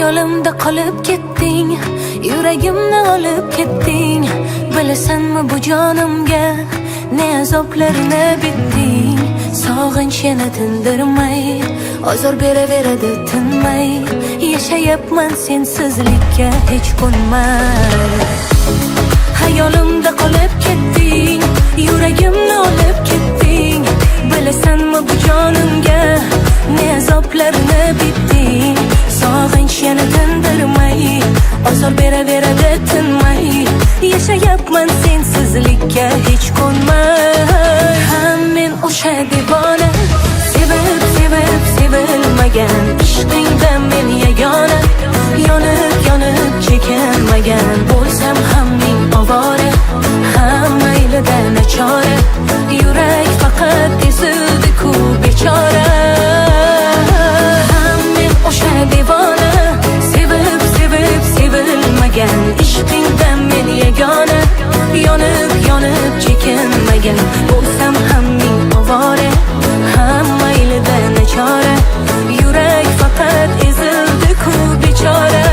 Hayolimda qolib ketding, yuragimni olib ketding. Bilasanmi bu jonimga ne azoblarni bitding. Sog'inch yana tindirmay, ozor beraveradi tinmay. Yashayapman sensizlikka hech ko'nmay. Hayolimda qolib ketding, yuragimni olib ketding. Bilasanmi bu jonimga ne azoblarni bitding. Sog'inch yana tindirmay, ozor beraveradi tinmay. Yashayapman sensizlikka hech ko'nmay. Ham men o'sha devona, sevib sevib sevilmagan. Ishqingdan men yagona, yonib yonib chekinmagan. Bo'lsam ham ming ovora, ham maylida nachora. Yurak faqat ezildi-ku bechora. Ham men o'sha devona, sevib sevib sevilmagan. Ishqingdan men yagona, yonib yonib chekinmagan. Bo'lsam ham ming ovora, ham maylida nachora. Yurak faqat ezildi-ku bechora.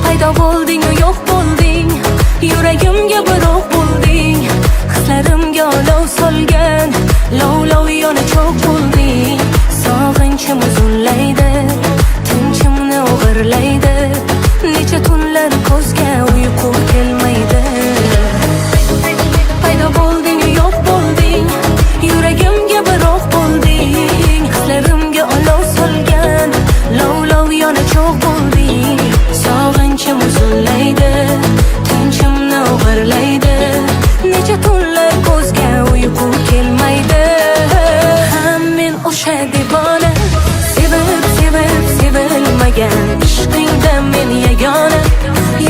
Paydo bo'lding-u yo'q bo'lding, yuragimga biroq bo'lding. Hislarimga olov solgan, lov-lov yana cho'q bo'lding. Sog'inchim uzunlaydi, tinchimni o'g'irlaydi. Necha tunlar ko'zga uyqu kelmaydi. Paydo bo'lding-u yo'q bo'lding, yuragimga biroq bo'lding. Hislarimga olov solgan, lov-lov yana cho'q bo'lding. Sog'inchim uzunlaydi, tinchimni o'g'irlaydi. Necha tunlar ko'zga uyqu kelmaydi. Ham men o'sha devona, sevib sevib sevilmagan. Ishqingdan men yagona,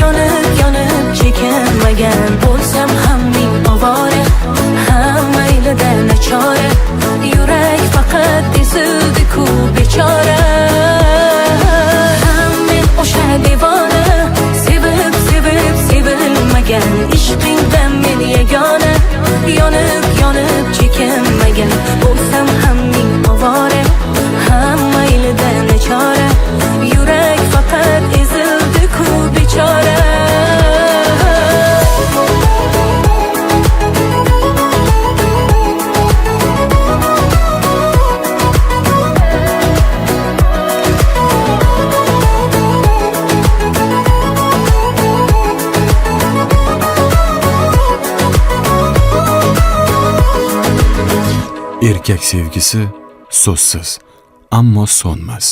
yonib yonib chekinmagan. Bo'lsam ham ming ovora, ham maylida nachora. Yurak faqat ezildi-ku bechora. Ham men o'sha devona, sevib sevib sevilmagan. Ishqingdan men yagona, yonib yonib chekinmagan. Bo'lsam ham ming ovora, ham maylida nachora. Yurak faqat ezildi-ku bechora. Erkak sevgisi so'zsiz, ammo so'nmas.